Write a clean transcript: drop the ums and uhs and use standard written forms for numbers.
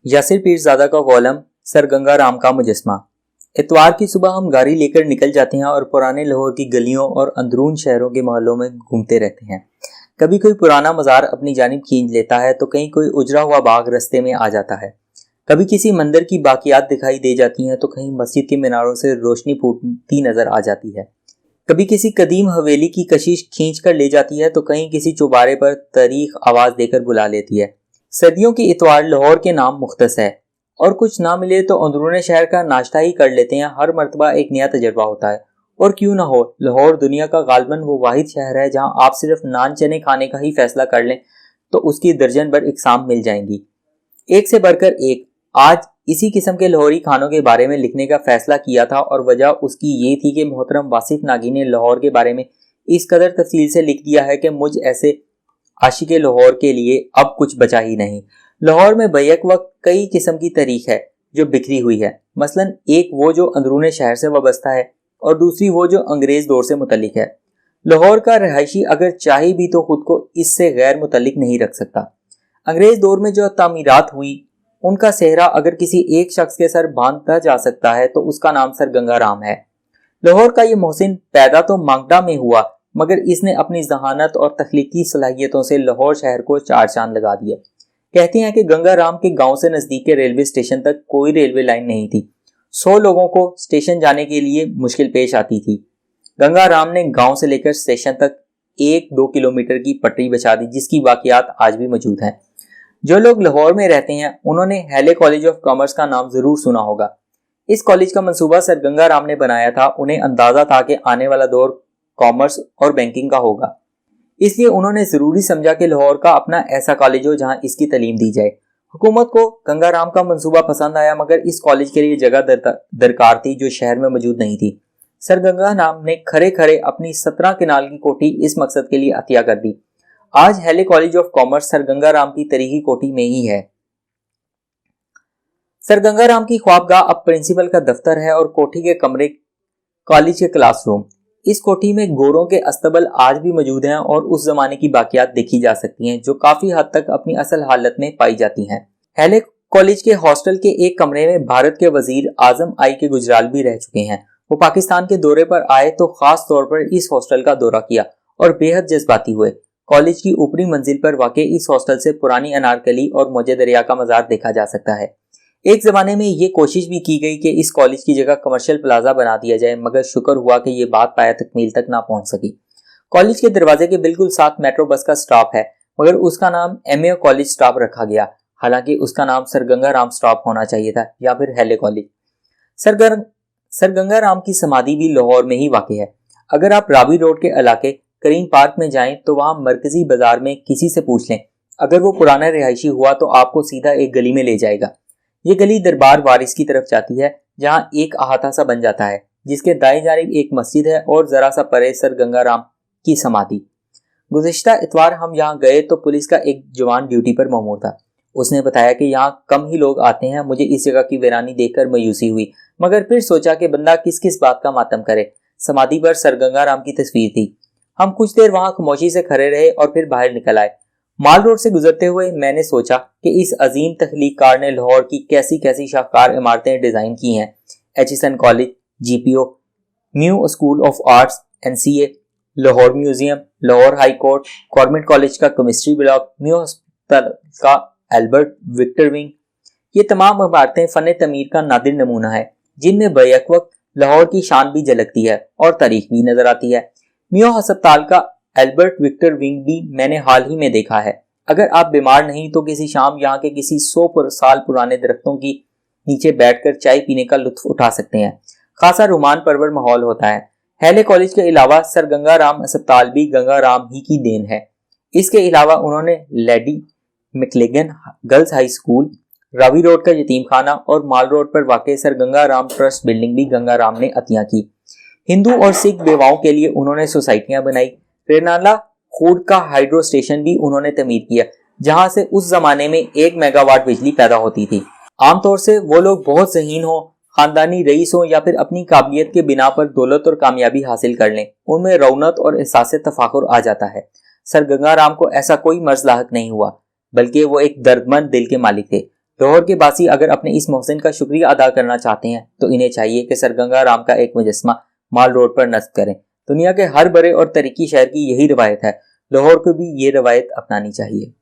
यासिर पीरज़ादा का column sir Ganga Ram का मुजस्मा। इतवार की सुबह हम गाड़ी लेकर निकल जाते हैं और पुराने लाहौर की गलियों और अंदरून शहरों के मोहल्लों में घूमते रहते हैं। कभी कोई पुराना मज़ार अपनी जानिब खींच लेता है तो कहीं कोई उजड़ा हुआ बाग रास्ते में आ जाता है। कभी किसी मंदिर की बाकियात दिखाई दे जाती हैं तो कहीं मस्जिद के मीनारों से रोशनी फूटती नजर आ जाती है। कभी किसी कदीम हवेली की कशिश खींच कर ले जाती है तो कहीं किसी चौबारे पर तारीख आवाज़ देकर बुला लेती है। सर्दियों की इतवार लाहौर के नाम मुख्तस है और कुछ ना मिले तो अंदरूने शहर का नाश्ता ही कर लेते हैं। हर मरतबा एक नया तजर्बा होता है और क्यों ना हो, लाहौर दुनिया का गालबन वो वाहिद शहर है जहां आप सिर्फ नान चने खाने का ही फैसला कर लें तो उसकी दर्जन भर इकसाम मिल जाएंगी, एक से बढ़कर एक। आज इसी किस्म के लाहौरी खानों के बारे में लिखने का फैसला किया था और वजह उसकी ये थी कि मोहतरम वासिफ नागी ने लाहौर के बारे में इस कदर तफसील से लिख दिया है कि मुझ ऐसे आशिके लाहौर के लिए अब कुछ बचा ही नहीं। लाहौर में बैक वक्त कई किस्म की तारीख है जो बिखरी हुई है। मसलन एक वो जो अंदरूने शहर से वाबस्ता है और दूसरी वो जो अंग्रेज दौर से मुतल्लिक है। लाहौर का रहायशी अगर चाहे भी तो खुद को इससे गैर मुतल्लिक नहीं रख सकता। अंग्रेज दौर में जो तामीरात हुई उनका सेहरा अगर किसी एक शख्स के सर बांधा जा सकता है तो उसका नाम सर गंगा राम है। लाहौर का ये मोहसिन पैदा तो मांगड़ा में हुआ मगर इसने अपनी जहानत और तख्लीकी सलाहियतों से लाहौर शहर को चार चांद लगा दिए। कहते हैं कि गंगा राम के गांव से नजदीक के रेलवे स्टेशन तक कोई रेलवे लाइन नहीं थी। 100 लोगों को स्टेशन जाने के लिए मुश्किल पेश आती थी। गंगा राम ने गांव से लेकर स्टेशन तक 1-2 किलोमीटर की पटरी बिछा दी जिसकी वाकयात आज भी मौजूद हैं। जो लोग लाहौर में रहते हैं उन्होंने हैले कॉलेज ऑफ कॉमर्स का नाम जरूर सुना होगा। इस कॉलेज का मंसूबा सर गंगा राम ने बनाया था। उन्हें अंदाजा था कि आने वाला दौर कॉमर्स और बैंकिंग का होगा, इसलिए उन्होंने जरूरी समझा कि लाहौर का अपना ऐसा कॉलेज हो जहां इसकी तालीम दी जाए। हुकूमत को गंगा राम का मंसूबा पसंद आया मगर इस कॉलेज के लिए जगह दरकार थी जो शहर में मौजूद नहीं थी। सर गंगा राम ने खरे खरे अपनी 17 किनाल की कोठी इस मकसद के लिए अतिया कर दी। आज हैले college of commerce sir Ganga Ram की तरीकी कोठी में ही है। सर गंगा राम की ख्वाबगाह अब प्रिंसिपल का दफ्तर है और कोठी के कमरे कॉलेज के क्लासरूम। इस कोठी में गोरों के अस्तबल आज भी मौजूद हैं और उस जमाने की बाकियात देखी जा सकती हैं जो काफी हद तक अपनी असल हालत में पाई जाती हैं। हैले कॉलेज के हॉस्टल के एक कमरे में भारत के वजीर आजम आई के गुजराल भी रह चुके हैं। वो पाकिस्तान के दौरे पर आए तो खास तौर पर इस हॉस्टल का दौरा किया और बेहद जज्बाती हुए। कॉलेज की ऊपरी मंजिल पर वाक़ इस हॉस्टल से पुरानी अनारकली और मौजे दरिया का मज़ार देखा जा सकता है। एक ज़माने में ये कोशिश भी की गई कि इस कॉलेज की जगह कमर्शियल प्लाजा बना दिया जाए मगर शुक्र हुआ कि ये बात पाया तकमील तक ना पहुंच सकी। कॉलेज के दरवाजे के बिल्कुल साथ मेट्रो बस का स्टॉप है मगर उसका नाम एमए कॉलेज स्टॉप रखा गया, हालांकि उसका नाम सर गंगा राम स्टॉप होना चाहिए था या फिर हैले कॉलेज। सर गंगा राम की समाधि भी लाहौर में ही वाक़ है। अगर आप रावी रोड के इलाके करीम पार्क में जाएं तो वहां मरकजी बाजार में किसी से पूछ लें, अगर वो पुराना रिहायशी हुआ तो आपको सीधा एक गली में ले जाएगा। ये गली दरबार वारिस की तरफ जाती है जहां एक अहाता सा बन जाता है जिसके दाएं जानिब एक मस्जिद है और जरा सा परे सर गंगा राम की समाधि। गुज़िश्ता इतवार हम यहाँ गए तो पुलिस का एक जवान ड्यूटी पर मामूर था। उसने बताया कि यहाँ कम ही लोग आते हैं। मुझे इस जगह की वीरानी देखकर मायूसी हुई मगर फिर सोचा कि बंदा किस किस बात का मातम करे। समाधि पर सर गंगा राम की तस्वीर थी। हम कुछ देर वहां खामोशी से खड़े रहे और फिर बाहर निकल आए। माल रोड से गुजरते हुए मैंने सोचा कि इस अजीम तख्लीककार ने लाहौर की कैसी कैसी शाहकार इमारतें डिज़ाइन की हैं। Aitchison college, GPO, new school of arts, NCA, Lahore museum, Lahore high court, government college का केमिस्ट्री ब्लॉक, न्यू हॉस्पिटल का एल्बर्ट विक्टर विंग। ये तमाम इमारतें फ़न तमीर का नादिर नमूना है जिनमें बैक वक्त लाहौर की शान भी झलकती है और तारीख भी नजर आती है। न्यू हस्पताल का एल्बर्ट विक्टर विंग भी मैंने हाल ही में देखा है। अगर आप बीमार नहीं तो किसी शाम यहाँ के किसी 100 साल पुराने दरख्तों की नीचे बैठकर चाय पीने का लुत्फ उठा सकते हैं। खासा रोमान परवर माहौल होता है। हैले कॉलेज के अलावा सर गंगा राम अस्पताल भी गंगा राम ही की देन है। इसके अलावा उन्होंने lady McLagan girls high school, Ravi road का यतीम खाना और माल रोड पर वाक़ sir Ganga Ram trust building भी गंगा राम ने अतिया की। हिंदू और सिख बेवाओं के लिए उन्होंने सोसाइटियां बनाई। रेनाला खूड का हाइड्रो स्टेशन भी उन्होंने तमीर किया जहां से उस जमाने में 1 मेगावाट बिजली पैदा होती थी। आमतौर से वो लोग बहुत ज़हीन हो, खानदानी रईस हो या फिर अपनी काबिलियत के बिना पर दौलत और कामयाबी हासिल कर लें, उनमें रौनक और एहसास तफाखुर आ जाता है। सर गंगा राम को ऐसा कोई मर्ज लाहक नहीं हुआ बल्कि वो एक दर्दमंद दिल के मालिक थे। لاہور کے باسی اگر اپنے اس محسن کا شکریہ ادا کرنا چاہتے ہیں تو انہیں چاہیے کہ سر گنگا رام کا ایک مجسمہ مال روڈ پر نصب کریں۔ دنیا کے ہر بڑے اور تاریخی شہر کی یہی روایت ہے، لاہور کو بھی یہ روایت اپنانی چاہیے۔